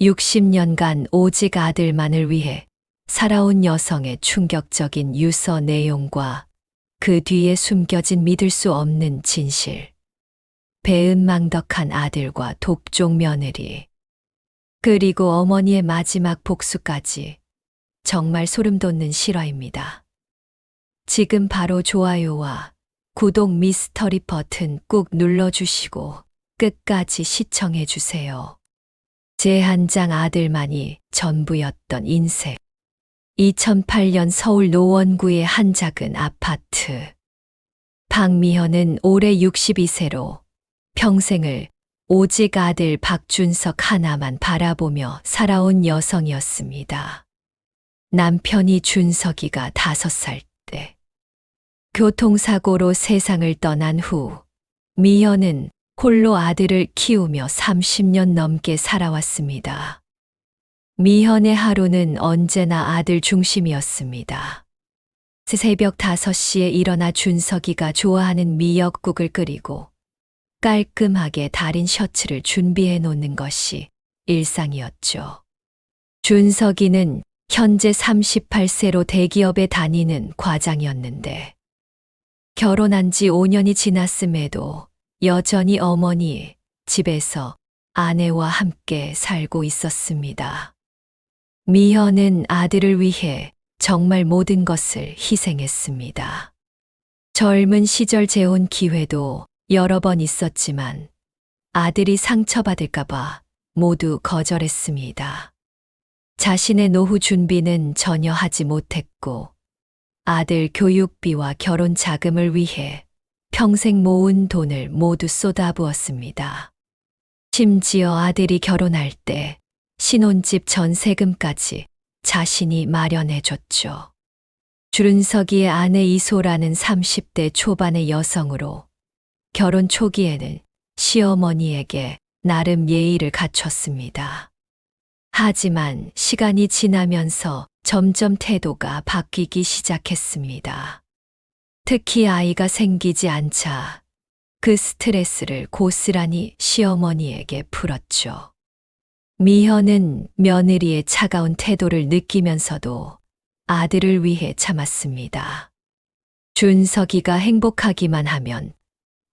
60년간 오직 아들만을 위해 살아온 여성의 충격적인 유서 내용과 그 뒤에 숨겨진 믿을 수 없는 진실. 배은망덕한 아들과 독종 며느리. 그리고 어머니의 마지막 복수까지. 정말 소름 돋는 실화입니다. 지금 바로 좋아요와 구독 미스터리 버튼 꾹 눌러주시고 끝까지 시청해주세요. 제 한 장 아들만이 전부였던 인생. 2008년 서울 노원구의 한 작은 아파트. 박미현은 올해 62세로 평생을 오직 아들 박준석 하나만 바라보며 살아온 여성이었습니다. 남편이 준석이가 5살 때 교통사고로 세상을 떠난 후 미현은 홀로 아들을 키우며 30년 넘게 살아왔습니다. 미현의 하루는 언제나 아들 중심이었습니다. 새벽 5시에 일어나 준석이가 좋아하는 미역국을 끓이고 깔끔하게 다린 셔츠를 준비해 놓는 것이 일상이었죠. 준석이는 현재 38세로 대기업에 다니는 과장이었는데 결혼한 지 5년이 지났음에도 여전히 어머니 집에서 아내와 함께 살고 있었습니다. 미현은 아들을 위해 정말 모든 것을 희생했습니다. 젊은 시절 재혼 기회도 여러 번 있었지만 아들이 상처받을까봐 모두 거절했습니다. 자신의 노후 준비는 전혀 하지 못했고 아들 교육비와 결혼 자금을 위해 평생 모은 돈을 모두 쏟아부었습니다. 심지어 아들이 결혼할 때 신혼집 전세금까지 자신이 마련해줬죠. 준석이의 아내 이소라는 30대 초반의 여성으로 결혼 초기에는 시어머니에게 나름 예의를 갖췄습니다. 하지만 시간이 지나면서 점점 태도가 바뀌기 시작했습니다. 특히 아이가 생기지 않자 그 스트레스를 고스란히 시어머니에게 풀었죠. 미현은 며느리의 차가운 태도를 느끼면서도 아들을 위해 참았습니다. 준석이가 행복하기만 하면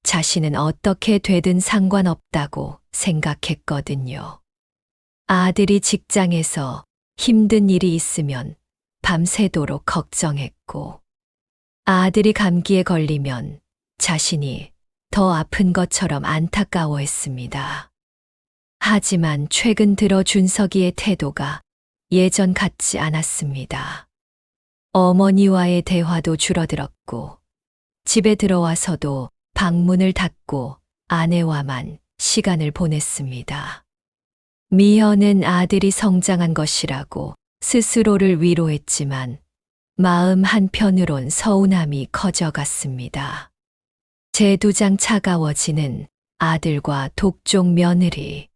자신은 어떻게 되든 상관없다고 생각했거든요. 아들이 직장에서 힘든 일이 있으면 밤새도록 걱정했고 아들이 감기에 걸리면 자신이 더 아픈 것처럼 안타까워했습니다. 하지만 최근 들어 준석이의 태도가 예전 같지 않았습니다. 어머니와의 대화도 줄어들었고 집에 들어와서도 방문을 닫고 아내와만 시간을 보냈습니다. 미현은 아들이 성장한 것이라고 스스로를 위로했지만 마음 한편으론 서운함이 커져갔습니다. 재두장 차가워지는 아들과 독종 며느리.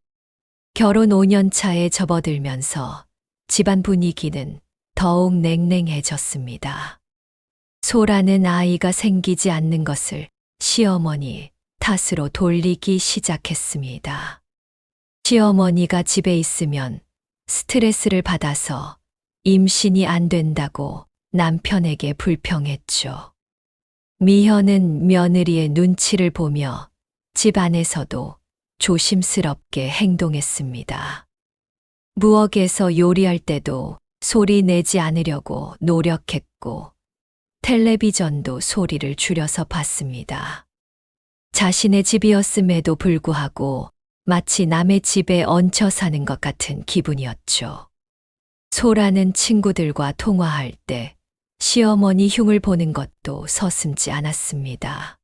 결혼 5년 차에 접어들면서 집안 분위기는 더욱 냉랭해졌습니다. 소라는 아이가 생기지 않는 것을 시어머니 탓으로 돌리기 시작했습니다. 시어머니가 집에 있으면 스트레스를 받아서 임신이 안 된다고 남편에게 불평했죠. 미현은 며느리의 눈치를 보며 집 안에서도 조심스럽게 행동했습니다. 부엌에서 요리할 때도 소리 내지 않으려고 노력했고 텔레비전도 소리를 줄여서 봤습니다. 자신의 집이었음에도 불구하고 마치 남의 집에 얹혀 사는 것 같은 기분이었죠. 소라는 친구들과 통화할 때 시어머니 흉을 보는 것도 서슴지 않았습니다.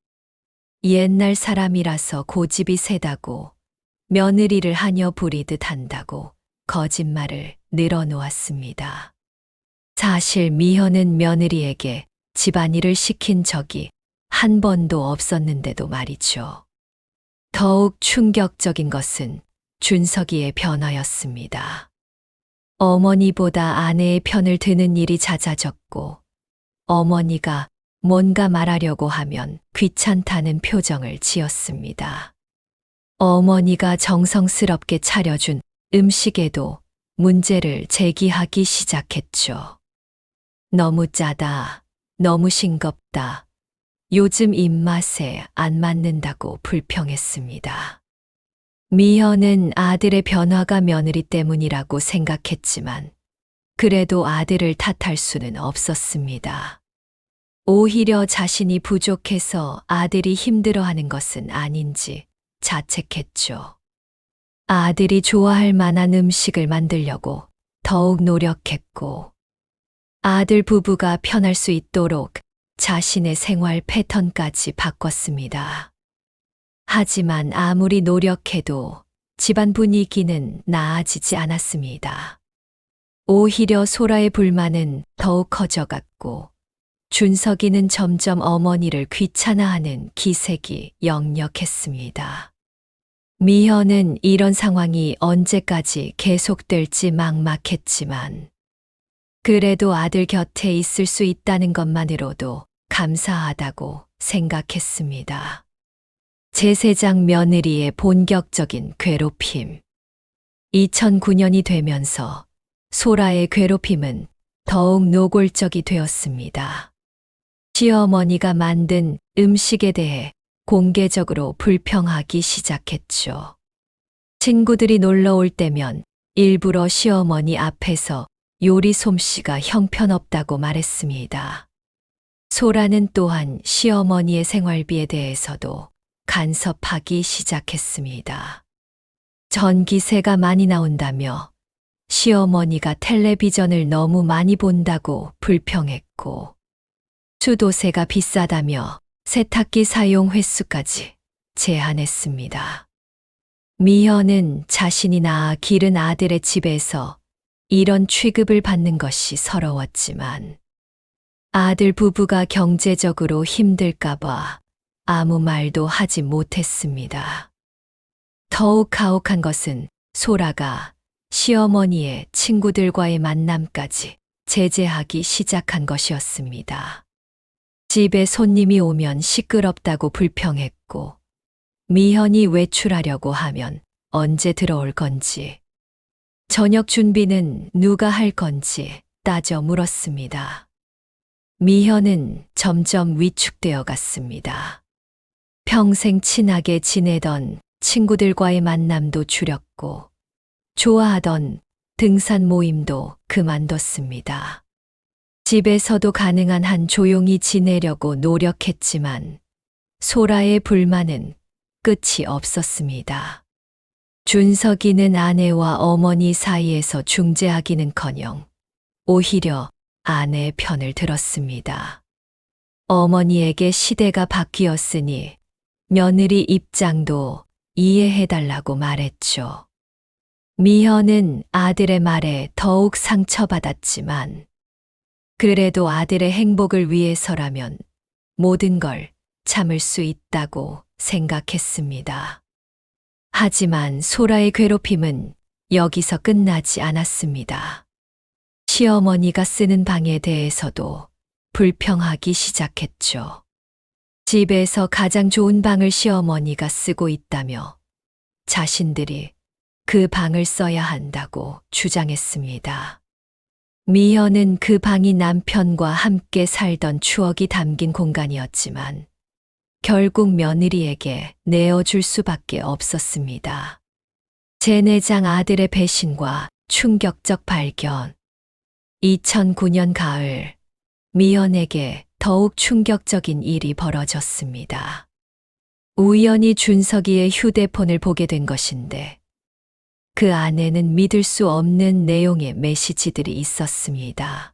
옛날 사람이라서 고집이 세다고 며느리를 하녀 부리듯 한다고 거짓말을 늘어놓았습니다. 사실 미현은 며느리에게 집안일을 시킨 적이 한 번도 없었는데도 말이죠. 더욱 충격적인 것은 준석이의 변화였습니다. 어머니보다 아내의 편을 드는 일이 잦아졌고 어머니가 뭔가 말하려고 하면 귀찮다는 표정을 지었습니다. 어머니가 정성스럽게 차려준 음식에도 문제를 제기하기 시작했죠. 너무 짜다, 너무 싱겁다, 요즘 입맛에 안 맞는다고 불평했습니다. 미연은 아들의 변화가 며느리 때문이라고 생각했지만 그래도 아들을 탓할 수는 없었습니다. 오히려 자신이 부족해서 아들이 힘들어하는 것은 아닌지 자책했죠. 아들이 좋아할 만한 음식을 만들려고 더욱 노력했고, 아들 부부가 편할 수 있도록 자신의 생활 패턴까지 바꿨습니다. 하지만 아무리 노력해도 집안 분위기는 나아지지 않았습니다. 오히려 소라의 불만은 더욱 커져갔고, 준석이는 점점 어머니를 귀찮아하는 기색이 역력했습니다. 미현은 이런 상황이 언제까지 계속될지 막막했지만, 그래도 아들 곁에 있을 수 있다는 것만으로도 감사하다고 생각했습니다. 제세장 며느리의 본격적인 괴롭힘. 2009년이 되면서 소라의 괴롭힘은 더욱 노골적이 되었습니다. 시어머니가 만든 음식에 대해 공개적으로 불평하기 시작했죠. 친구들이 놀러 올 때면 일부러 시어머니 앞에서 요리 솜씨가 형편없다고 말했습니다. 소라는 또한 시어머니의 생활비에 대해서도 간섭하기 시작했습니다. 전기세가 많이 나온다며 시어머니가 텔레비전을 너무 많이 본다고 불평했고, 수도세가 비싸다며 세탁기 사용 횟수까지 제한했습니다. 미현은 자신이 낳아 기른 아들의 집에서 이런 취급을 받는 것이 서러웠지만 아들 부부가 경제적으로 힘들까봐 아무 말도 하지 못했습니다. 더욱 가혹한 것은 소라가 시어머니의 친구들과의 만남까지 제재하기 시작한 것이었습니다. 집에 손님이 오면 시끄럽다고 불평했고, 미현이 외출하려고 하면 언제 들어올 건지, 저녁 준비는 누가 할 건지 따져 물었습니다. 미현은 점점 위축되어 갔습니다. 평생 친하게 지내던 친구들과의 만남도 줄였고, 좋아하던 등산 모임도 그만뒀습니다. 집에서도 가능한 한 조용히 지내려고 노력했지만 소라의 불만은 끝이 없었습니다. 준석이는 아내와 어머니 사이에서 중재하기는커녕 오히려 아내의 편을 들었습니다. 어머니에게 시대가 바뀌었으니 며느리 입장도 이해해달라고 말했죠. 미현은 아들의 말에 더욱 상처받았지만 그래도 아들의 행복을 위해서라면 모든 걸 참을 수 있다고 생각했습니다. 하지만 소라의 괴롭힘은 여기서 끝나지 않았습니다. 시어머니가 쓰는 방에 대해서도 불평하기 시작했죠. 집에서 가장 좋은 방을 시어머니가 쓰고 있다며 자신들이 그 방을 써야 한다고 주장했습니다. 미현은 그 방이 남편과 함께 살던 추억이 담긴 공간이었지만 결국 며느리에게 내어줄 수밖에 없었습니다. 제내장 아들의 배신과 충격적 발견. 2009년 가을, 미현에게 더욱 충격적인 일이 벌어졌습니다. 우연히 준석이의 휴대폰을 보게 된 것인데 그 안에는 믿을 수 없는 내용의 메시지들이 있었습니다.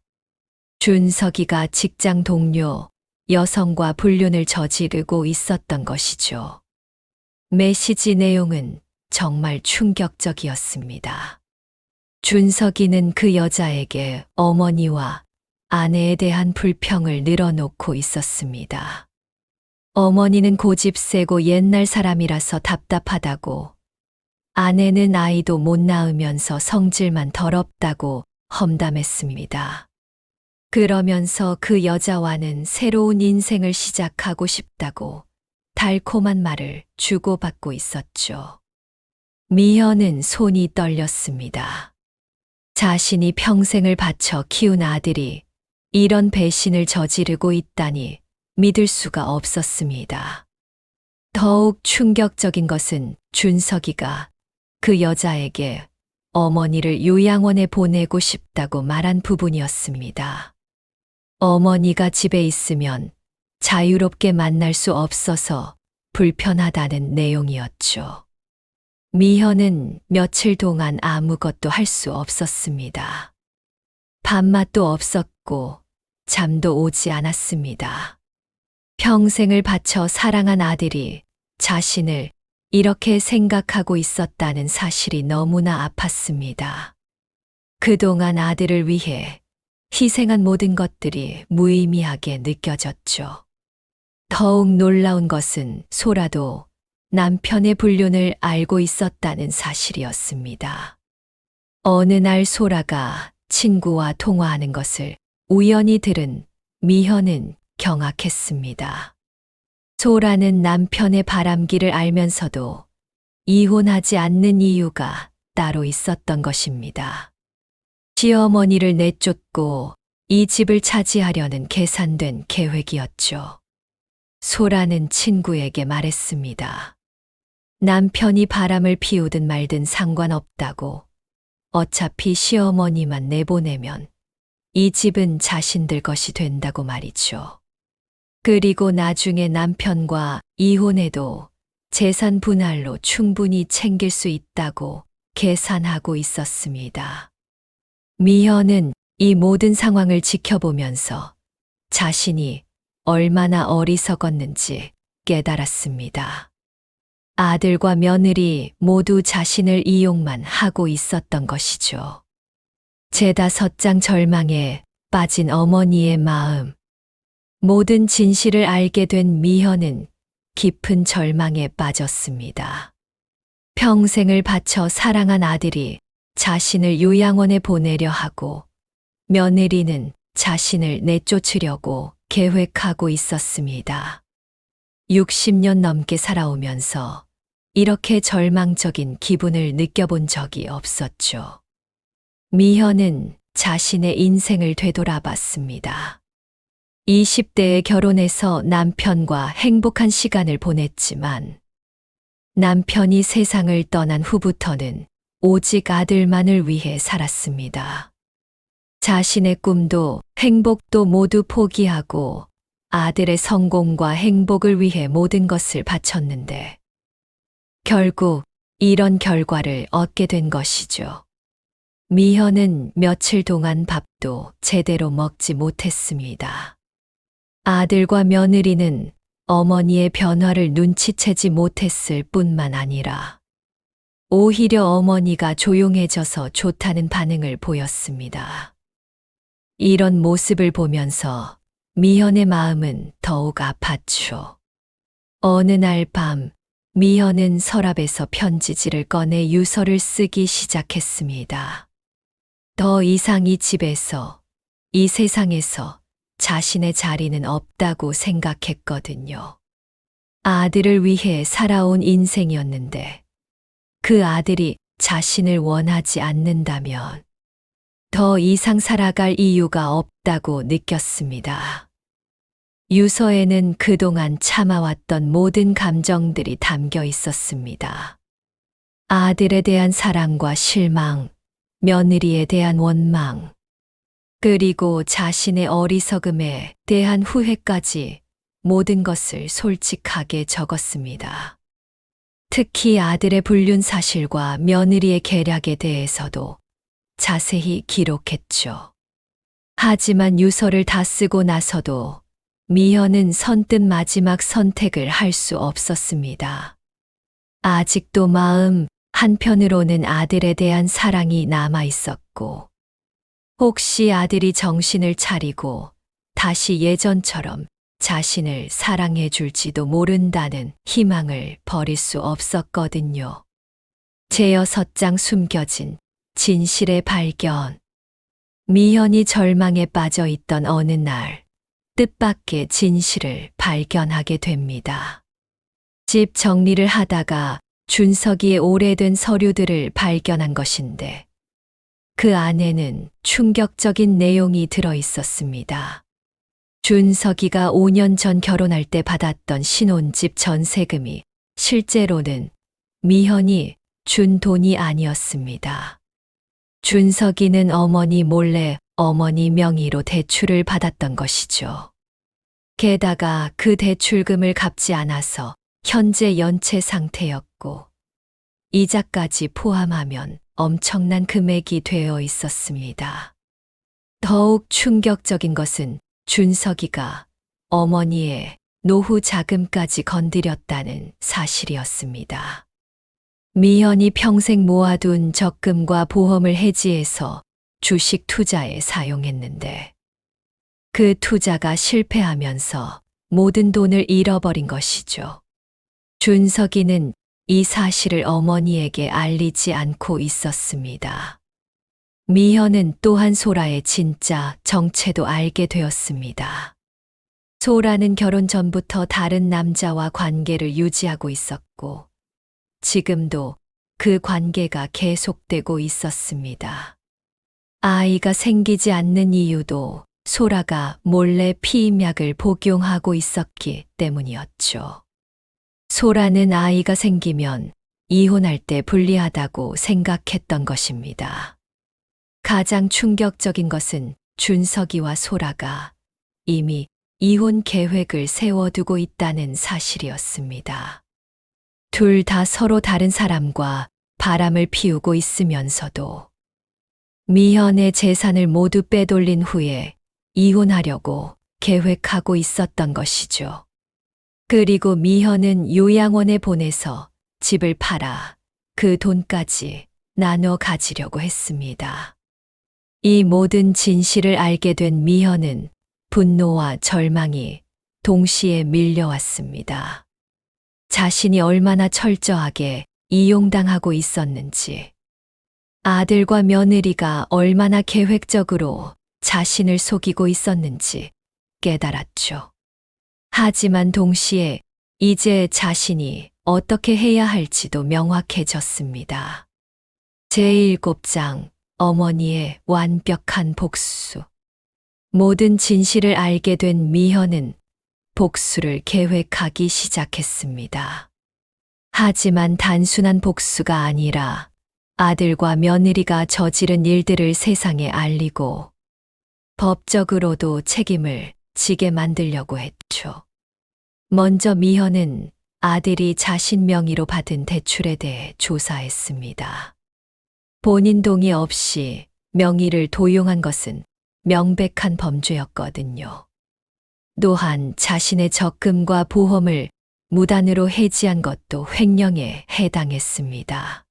준석이가 직장 동료 여성과 불륜을 저지르고 있었던 것이죠. 메시지 내용은 정말 충격적이었습니다. 준석이는 그 여자에게 어머니와 아내에 대한 불평을 늘어놓고 있었습니다. 어머니는 고집세고 옛날 사람이라서 답답하다고, 아내는 아이도 못 낳으면서 성질만 더럽다고 험담했습니다. 그러면서 그 여자와는 새로운 인생을 시작하고 싶다고 달콤한 말을 주고받고 있었죠. 미현은 손이 떨렸습니다. 자신이 평생을 바쳐 키운 아들이 이런 배신을 저지르고 있다니 믿을 수가 없었습니다. 더욱 충격적인 것은 준석이가 그 여자에게 어머니를 요양원에 보내고 싶다고 말한 부분이었습니다. 어머니가 집에 있으면 자유롭게 만날 수 없어서 불편하다는 내용이었죠. 미현은 며칠 동안 아무것도 할 수 없었습니다. 밥맛도 없었고 잠도 오지 않았습니다. 평생을 바쳐 사랑한 아들이 자신을 이렇게 생각하고 있었다는 사실이 너무나 아팠습니다. 그동안 아들을 위해 희생한 모든 것들이 무의미하게 느껴졌죠. 더욱 놀라운 것은 소라도 남편의 불륜을 알고 있었다는 사실이었습니다. 어느 날 소라가 친구와 통화하는 것을 우연히 들은 미현은 경악했습니다. 소라는 남편의 바람기를 알면서도 이혼하지 않는 이유가 따로 있었던 것입니다. 시어머니를 내쫓고 이 집을 차지하려는 계산된 계획이었죠. 소라는 친구에게 말했습니다. 남편이 바람을 피우든 말든 상관없다고. 어차피 시어머니만 내보내면 이 집은 자신들 것이 된다고 말이죠. 그리고 나중에 남편과 이혼해도 재산 분할로 충분히 챙길 수 있다고 계산하고 있었습니다. 미현은 이 모든 상황을 지켜보면서 자신이 얼마나 어리석었는지 깨달았습니다. 아들과 며느리 모두 자신을 이용만 하고 있었던 것이죠. 제5장 절망에 빠진 어머니의 마음. 모든 진실을 알게 된 미현은 깊은 절망에 빠졌습니다. 평생을 바쳐 사랑한 아들이 자신을 요양원에 보내려 하고 며느리는 자신을 내쫓으려고 계획하고 있었습니다. 60년 넘게 살아오면서 이렇게 절망적인 기분을 느껴본 적이 없었죠. 미현은 자신의 인생을 되돌아봤습니다. 20대에 결혼해서 남편과 행복한 시간을 보냈지만 남편이 세상을 떠난 후부터는 오직 아들만을 위해 살았습니다. 자신의 꿈도 행복도 모두 포기하고 아들의 성공과 행복을 위해 모든 것을 바쳤는데 결국 이런 결과를 얻게 된 것이죠. 미현은 며칠 동안 밥도 제대로 먹지 못했습니다. 아들과 며느리는 어머니의 변화를 눈치채지 못했을 뿐만 아니라 오히려 어머니가 조용해져서 좋다는 반응을 보였습니다. 이런 모습을 보면서 미현의 마음은 더욱 아팠죠. 어느 날 밤 미현은 서랍에서 편지지를 꺼내 유서를 쓰기 시작했습니다. 더 이상 이 집에서, 이 세상에서 자신의 자리는 없다고 생각했거든요. 아들을 위해 살아온 인생이었는데 그 아들이 자신을 원하지 않는다면 더 이상 살아갈 이유가 없다고 느꼈습니다. 유서에는 그동안 참아왔던 모든 감정들이 담겨 있었습니다. 아들에 대한 사랑과 실망, 며느리에 대한 원망, 그리고 자신의 어리석음에 대한 후회까지 모든 것을 솔직하게 적었습니다. 특히 아들의 불륜 사실과 며느리의 계략에 대해서도 자세히 기록했죠. 하지만 유서를 다 쓰고 나서도 미현은 선뜻 마지막 선택을 할 수 없었습니다. 아직도 마음 한편으로는 아들에 대한 사랑이 남아 있었고, 혹시 아들이 정신을 차리고 다시 예전처럼 자신을 사랑해 줄지도 모른다는 희망을 버릴 수 없었거든요. 제6장 숨겨진 진실의 발견. 미현이 절망에 빠져 있던 어느 날, 뜻밖의 진실을 발견하게 됩니다. 집 정리를 하다가 준석이의 오래된 서류들을 발견한 것인데 그 안에는 충격적인 내용이 들어 있었습니다. 준석이가 5년 전 결혼할 때 받았던 신혼집 전세금이 실제로는 미현이 준 돈이 아니었습니다. 준석이는 어머니 몰래 어머니 명의로 대출을 받았던 것이죠. 게다가 그 대출금을 갚지 않아서 현재 연체 상태였고 이자까지 포함하면 엄청난 금액이 되어 있었습니다. 더욱 충격적인 것은 준석이가 어머니의 노후 자금까지 건드렸다는 사실이었습니다. 미현이 평생 모아둔 적금과 보험을 해지해서 주식 투자에 사용했는데 그 투자가 실패하면서 모든 돈을 잃어버린 것이죠. 준석이는 이 사실을 어머니에게 알리지 않고 있었습니다. 미현은 또한 소라의 진짜 정체도 알게 되었습니다. 소라는 결혼 전부터 다른 남자와 관계를 유지하고 있었고 지금도 그 관계가 계속되고 있었습니다. 아이가 생기지 않는 이유도 소라가 몰래 피임약을 복용하고 있었기 때문이었죠. 소라는 아이가 생기면 이혼할 때 불리하다고 생각했던 것입니다. 가장 충격적인 것은 준석이와 소라가 이미 이혼 계획을 세워두고 있다는 사실이었습니다. 둘 다 서로 다른 사람과 바람을 피우고 있으면서도 미현의 재산을 모두 빼돌린 후에 이혼하려고 계획하고 있었던 것이죠. 그리고 미현은 요양원에 보내서 집을 팔아 그 돈까지 나눠 가지려고 했습니다. 이 모든 진실을 알게 된 미현은 분노와 절망이 동시에 밀려왔습니다. 자신이 얼마나 철저하게 이용당하고 있었는지, 아들과 며느리가 얼마나 계획적으로 자신을 속이고 있었는지 깨달았죠. 하지만 동시에 이제 자신이 어떻게 해야 할지도 명확해졌습니다. 제7장 어머니의 완벽한 복수. 모든 진실을 알게 된 미현은 복수를 계획하기 시작했습니다. 하지만 단순한 복수가 아니라 아들과 며느리가 저지른 일들을 세상에 알리고 법적으로도 책임을 지게 만들려고 했죠. 먼저 미현은 아들이 자신 명의로 받은 대출에 대해 조사했습니다. 본인 동의 없이 명의를 도용한 것은 명백한 범죄였거든요. 또한 자신의 적금과 보험을 무단으로 해지한 것도 횡령에 해당했습니다.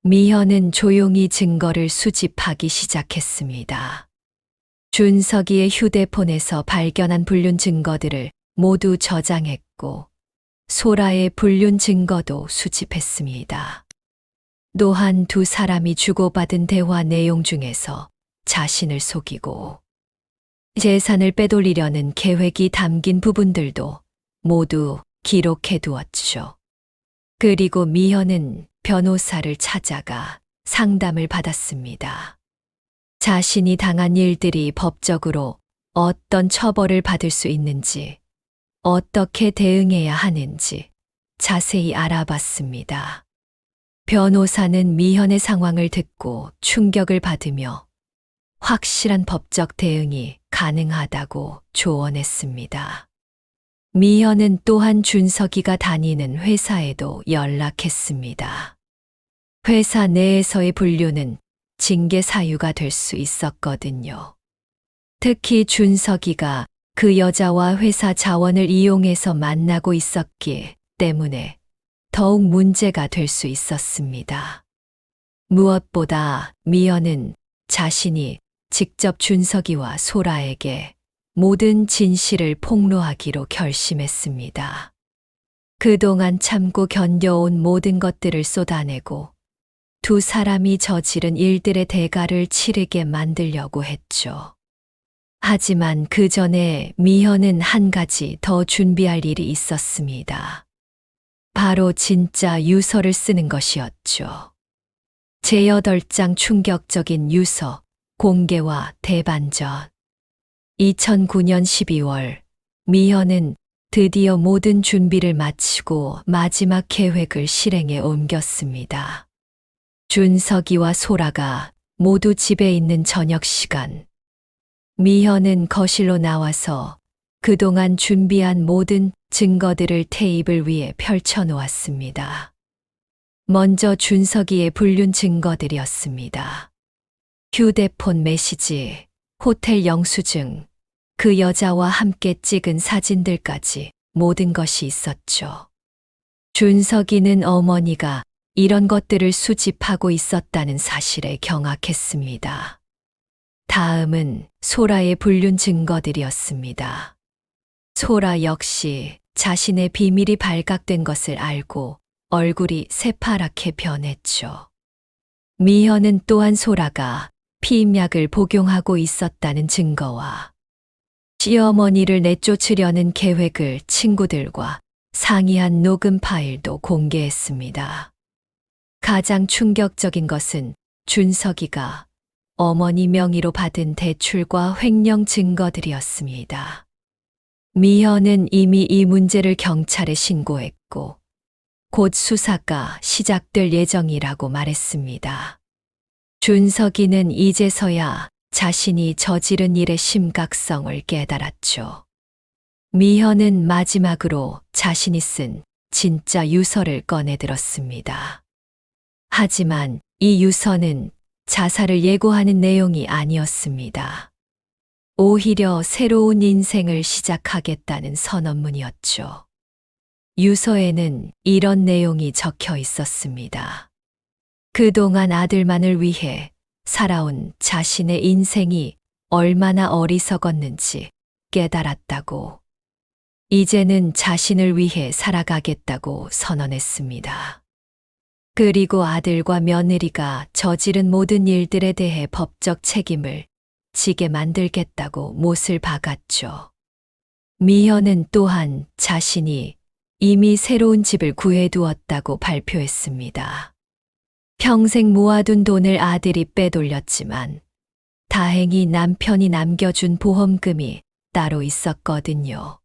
미현은 조용히 증거를 수집하기 시작했습니다. 준석이의 휴대폰에서 발견한 불륜 증거들을 모두 저장했고 소라의 불륜 증거도 수집했습니다. 또한 두 사람이 주고받은 대화 내용 중에서 자신을 속이고 재산을 빼돌리려는 계획이 담긴 부분들도 모두 기록해 두었죠. 그리고 미현은 변호사를 찾아가 상담을 받았습니다. 자신이 당한 일들이 법적으로 어떤 처벌을 받을 수 있는지, 어떻게 대응해야 하는지 자세히 알아봤습니다. 변호사는 미현의 상황을 듣고 충격을 받으며 확실한 법적 대응이 가능하다고 조언했습니다. 미현은 또한 준석이가 다니는 회사에도 연락했습니다. 회사 내에서의 불륜은 징계 사유가 될 수 있었거든요. 특히 준석이가 그 여자와 회사 자원을 이용해서 만나고 있었기 때문에 더욱 문제가 될 수 있었습니다. 무엇보다 미연은 자신이 직접 준석이와 소라에게 모든 진실을 폭로하기로 결심했습니다. 그동안 참고 견뎌온 모든 것들을 쏟아내고 두 사람이 저지른 일들의 대가를 치르게 만들려고 했죠. 하지만 그 전에 미현은 한 가지 더 준비할 일이 있었습니다. 바로 진짜 유서를 쓰는 것이었죠. 제8장 충격적인 유서, 공개와 대반전. 2009년 12월, 미현은 드디어 모든 준비를 마치고 마지막 계획을 실행에 옮겼습니다. 준석이와 소라가 모두 집에 있는 저녁 시간. 미현은 거실로 나와서 그동안 준비한 모든 증거들을 테이블 위에 펼쳐 놓았습니다. 먼저 준석이의 불륜 증거들이었습니다. 휴대폰 메시지, 호텔 영수증, 그 여자와 함께 찍은 사진들까지 모든 것이 있었죠. 준석이는 어머니가 이런 것들을 수집하고 있었다는 사실에 경악했습니다. 다음은 소라의 불륜 증거들이었습니다. 소라 역시 자신의 비밀이 발각된 것을 알고 얼굴이 새파랗게 변했죠. 미현은 또한 소라가 피임약을 복용하고 있었다는 증거와 시어머니를 내쫓으려는 계획을 친구들과 상의한 녹음 파일도 공개했습니다. 가장 충격적인 것은 준석이가 어머니 명의로 받은 대출과 횡령 증거들이었습니다. 미현은 이미 이 문제를 경찰에 신고했고 곧 수사가 시작될 예정이라고 말했습니다. 준석이는 이제서야 자신이 저지른 일의 심각성을 깨달았죠. 미현은 마지막으로 자신이 쓴 진짜 유서를 꺼내들었습니다. 하지만 이 유서는 자살을 예고하는 내용이 아니었습니다. 오히려 새로운 인생을 시작하겠다는 선언문이었죠. 유서에는 이런 내용이 적혀 있었습니다. 그동안 아들만을 위해 살아온 자신의 인생이 얼마나 어리석었는지 깨달았다고. 이제는 자신을 위해 살아가겠다고 선언했습니다. 그리고 아들과 며느리가 저지른 모든 일들에 대해 법적 책임을 지게 만들겠다고 못을 박았죠. 미현은 또한 자신이 이미 새로운 집을 구해두었다고 발표했습니다. 평생 모아둔 돈을 아들이 빼돌렸지만 다행히 남편이 남겨준 보험금이 따로 있었거든요.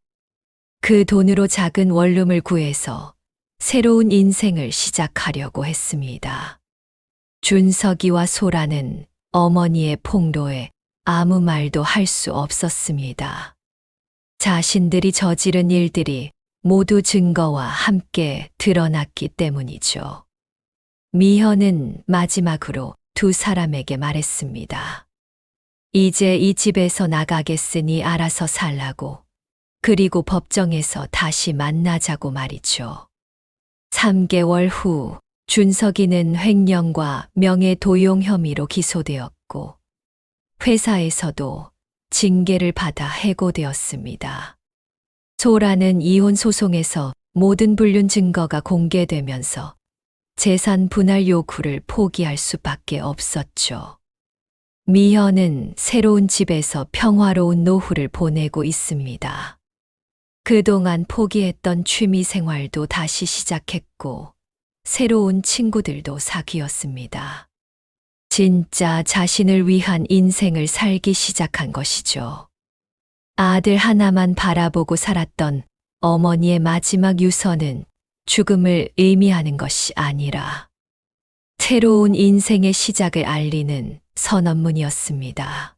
그 돈으로 작은 원룸을 구해서 새로운 인생을 시작하려고 했습니다. 준석이와 소라는 어머니의 폭로에 아무 말도 할 수 없었습니다. 자신들이 저지른 일들이 모두 증거와 함께 드러났기 때문이죠. 미현은 마지막으로 두 사람에게 말했습니다. 이제 이 집에서 나가겠으니 알아서 살라고. 그리고 법정에서 다시 만나자고 말이죠. 3개월 후 준석이는 횡령과 명예도용 혐의로 기소되었고 회사에서도 징계를 받아 해고되었습니다. 소라는 이혼 소송에서 모든 불륜 증거가 공개되면서 재산 분할 요구를 포기할 수밖에 없었죠. 미현은 새로운 집에서 평화로운 노후를 보내고 있습니다. 그동안 포기했던 취미 생활도 다시 시작했고 새로운 친구들도 사귀었습니다. 진짜 자신을 위한 인생을 살기 시작한 것이죠. 아들 하나만 바라보고 살았던 어머니의 마지막 유서는 죽음을 의미하는 것이 아니라 새로운 인생의 시작을 알리는 선언문이었습니다.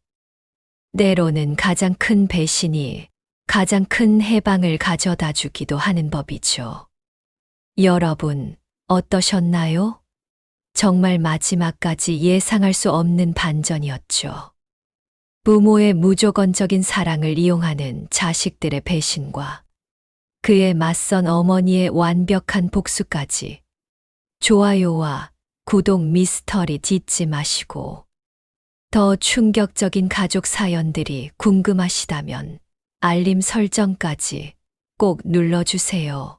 때로는 가장 큰 배신이 가장 큰 해방을 가져다 주기도 하는 법이죠. 여러분, 어떠셨나요? 정말 마지막까지 예상할 수 없는 반전이었죠. 부모의 무조건적인 사랑을 이용하는 자식들의 배신과 그에 맞선 어머니의 완벽한 복수까지. 좋아요와 구독 미스터리 잊지 마시고 더 충격적인 가족 사연들이 궁금하시다면 알림 설정까지 꼭 눌러주세요.